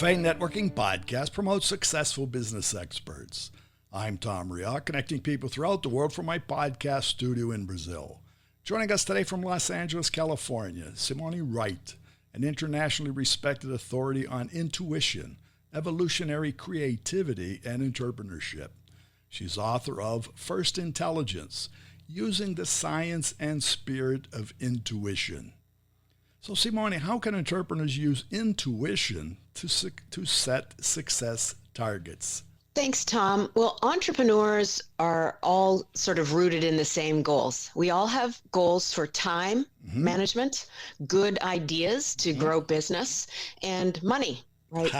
Cafe Networking podcast promotes successful business experts. I'm Tom Riak, connecting people throughout the world from my podcast studio in Brazil. Joining us today from Los Angeles, California, Simone Wright, an internationally respected authority on intuition, evolutionary creativity, and entrepreneurship. She's author of First Intelligence, Using the Science and Spirit of Intuition. So Simone, how can entrepreneurs use intuition to set success targets? Thanks, Tom. Well, entrepreneurs are all sort of rooted in the same goals. We all have goals for time management, good ideas to grow business, and money, right?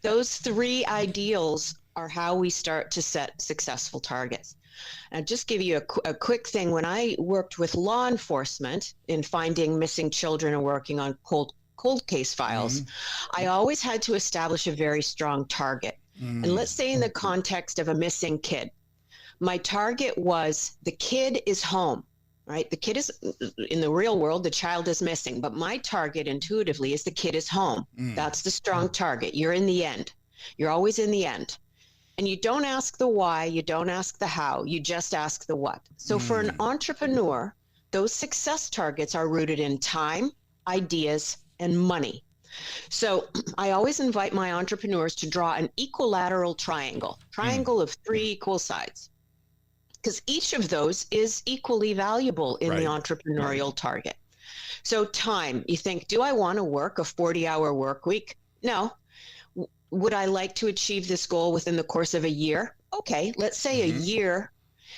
Those three ideals are how we start to set successful targets. I'll just give you a quick thing. When I worked with law enforcement in finding missing children and working on cold case files, I always had to establish a very strong target. And let's say in the context of a missing kid, my target was the kid is home, right? The kid is in the real world, the child is missing, but my target intuitively is the kid is home. That's the strong target. You're in the end. You're always in the end. And you don't ask the why, you don't ask the how, you just ask the what. So for an entrepreneur, those success targets are rooted in time, ideas, and money. So I always invite my entrepreneurs to draw an equilateral triangle of three equal sides, because each of those is equally valuable in the entrepreneurial target. So time, you think, do I want to work a 40-hour work week? No. Would I like to achieve this goal within the course of a year? Okay, let's say a year.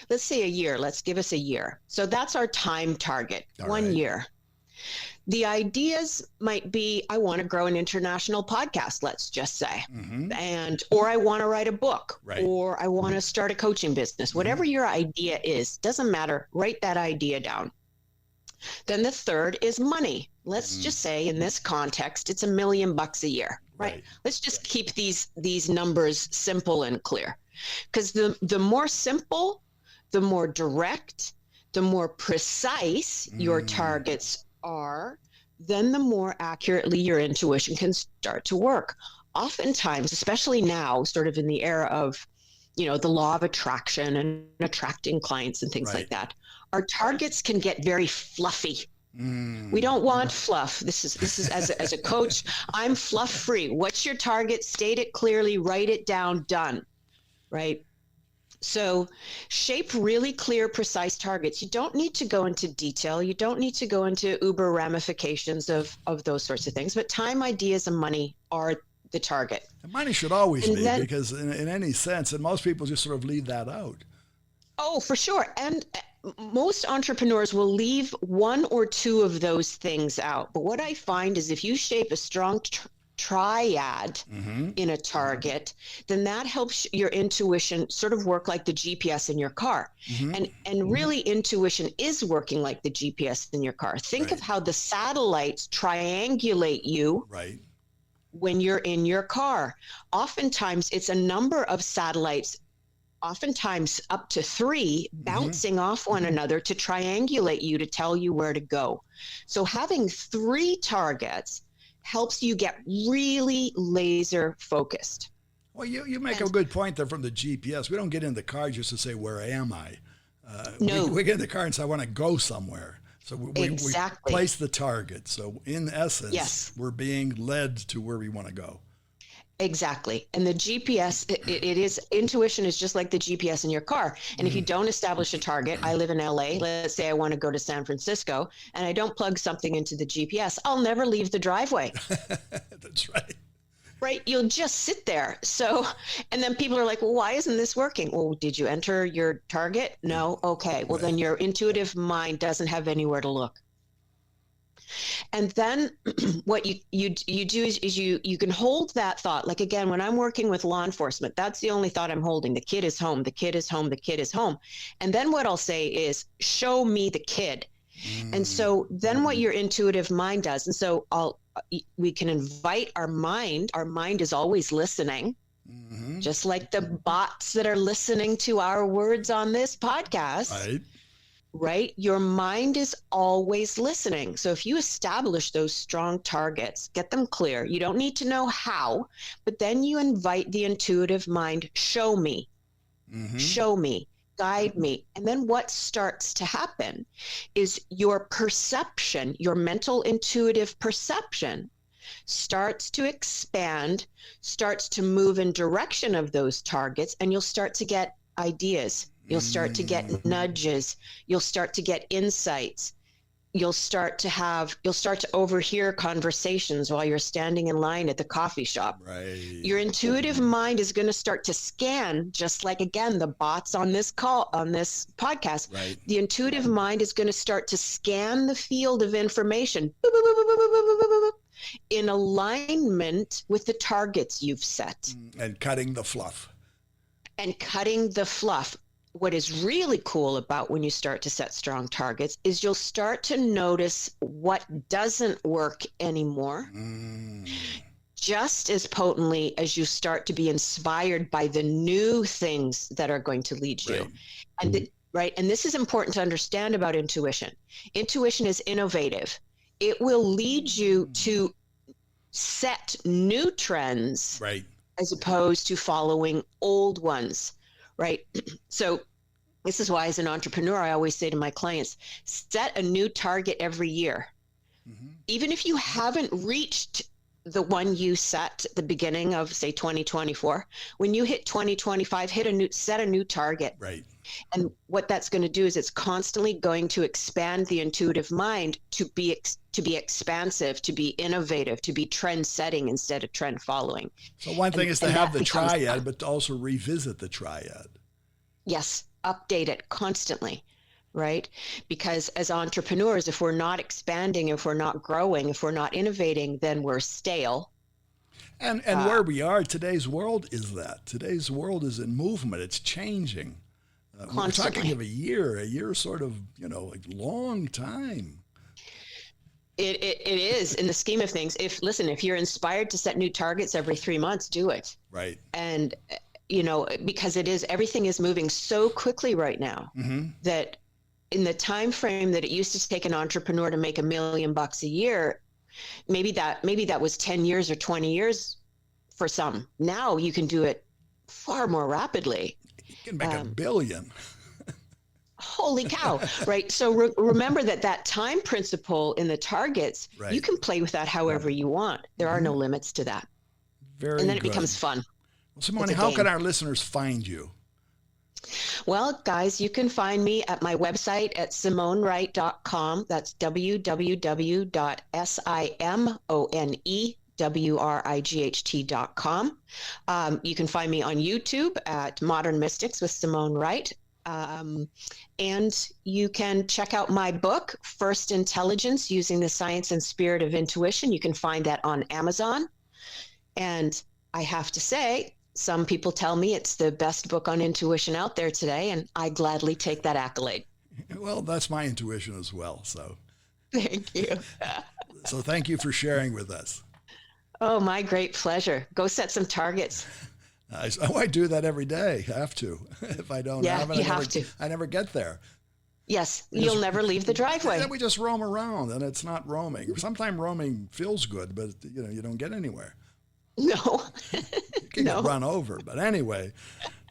Let's give us a year. So that's our time target, One year. The ideas might be, I want to grow an international podcast, let's just say, or I want to write a book, or I want to start a coaching business. Whatever your idea is, doesn't matter. Write that idea down. Then the third is money. Let's just say in this context, it's $1 million a year, right? Let's just keep these numbers simple and clear, because the more simple, the more direct, the more precise your targets are, then the more accurately your intuition can start to work. Oftentimes, especially now, sort of in the era of, the law of attraction and attracting clients and things like that, our targets can get very fluffy. We don't want fluff. This is as a coach, I'm fluff free. What's your target? State it clearly, write it down, done, right? So shape really clear, precise targets. You don't need to go into detail. You don't need to go into uber ramifications of those sorts of things, but time, ideas, and money are the target. And money should always be, because in any sense, and most people just sort of leave that out. Oh, for sure. And most entrepreneurs will leave one or two of those things out. But what I find is if you shape a strong triad in a target, then that helps your intuition sort of work like the GPS in your car. And really intuition is working like the GPS in your car. Think of how the satellites triangulate you when you're in your car. Oftentimes it's a number of satellites, oftentimes up to 3, bouncing off one another to triangulate you, to tell you where to go. So having 3 targets helps you get really laser focused. Well, you make a good point there from the GPS. We don't get in the car just to say, where am I? No. We get in the car and say, I want to go somewhere. So we place the target. So in essence, we're being led to where we want to go. Exactly. And the GPS, intuition is just like the GPS in your car. And if you don't establish a target, I live in LA, let's say I want to go to San Francisco, and I don't plug something into the GPS, I'll never leave the driveway. That's right. Right. You'll just sit there. So, and then people are like, well, why isn't this working? Well, did you enter your target? No. Okay. Well, then your intuitive mind doesn't have anywhere to look. And then what you do is you can hold that thought. Like, again, when I'm working with law enforcement, that's the only thought I'm holding. The kid is home, the kid is home, the kid is home. And then what I'll say is, show me the kid. And so then what your intuitive mind does, and so we can invite our mind. Our mind is always listening, just like the bots that are listening to our words on this podcast. right? Your mind is always listening. So if you establish those strong targets, get them clear, you don't need to know how, but then you invite the intuitive mind, show me, show me, guide me. And then what starts to happen is your perception, your mental intuitive perception starts to expand, starts to move in direction of those targets, and you'll start to get ideas. You'll start to get nudges. You'll start to get insights. You'll start to overhear conversations while you're standing in line at the coffee shop. Right. Your intuitive mind is going to start to scan, just like, again, the bots on this podcast. Right. The intuitive mind is going to start to scan the field of information in alignment with the targets you've set. And cutting the fluff. What is really cool about when you start to set strong targets is you'll start to notice what doesn't work anymore just as potently as you start to be inspired by the new things that are going to lead you. Right. And this is important to understand about intuition. Intuition is innovative. It will lead you to set new trends, right, as opposed to following old ones. Right. So this is why, as an entrepreneur, I always say to my clients, set a new target every year. Even if you haven't reached the one you set at the beginning of, say, 2024, when you hit 2025, set a new target. Right. And what that's going to do is it's constantly going to expand the intuitive mind to be expansive, to be innovative, to be trend setting instead of trend following. So one thing is to have the triad, but to also revisit the triad. Yes, update it constantly, right? Because as entrepreneurs, if we're not expanding, if we're not growing, if we're not innovating, then we're stale. And where we are, today's world is that. Today's world is in movement. It's changing. We're talking of a year sort of, like long time. It is in the scheme of things. If you're inspired to set new targets every 3 months, do it. Right. And, because everything is moving so quickly right now that in the time frame that it used to take an entrepreneur to make $1 million a year, maybe that was 10 years or 20 years for some. Now you can do it far more rapidly. You can make $1 billion. Holy cow, right? So remember that time principle in the targets, right, you can play with that however you want. There are no limits to that. Very And then good. It becomes fun. Well, Simone, how can our listeners find you? Well, guys, you can find me at my website at SimoneWright.com. That's www.SimoneWright.com. You can find me on YouTube at Modern Mystics with Simone Wright. And you can check out my book, First Intelligence, Using the Science and Spirit of Intuition. You can find that on Amazon. And I have to say, some people tell me it's the best book on intuition out there today, and I gladly take that accolade. Well, that's my intuition as well. So thank you. So thank you for sharing with us. Oh, my great pleasure. Go set some targets. I do that every day. I have to. If I don't have it, I never get there. Yes, you'll never leave the driveway. Then we just roam around, and it's not roaming. Sometimes roaming feels good, but you don't get anywhere. No. You can get run over. But anyway,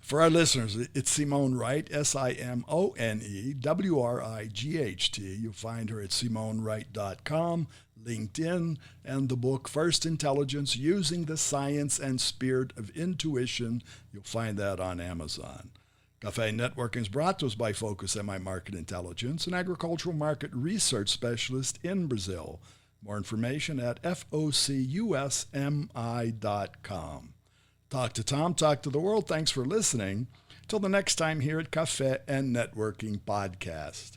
for our listeners, it's Simone Wright, SimoneWright. You'll find her at SimoneWright.com, LinkedIn, and the book First Intelligence, Using the Science and Spirit of Intuition. You'll find that on Amazon. Cafe Networking is brought to us by Focus MI Market Intelligence, an agricultural market research specialist in Brazil. More information at focusmi.com. Talk to Tom, talk to the world. Thanks for listening. Till the next time here at Cafe and Networking Podcast.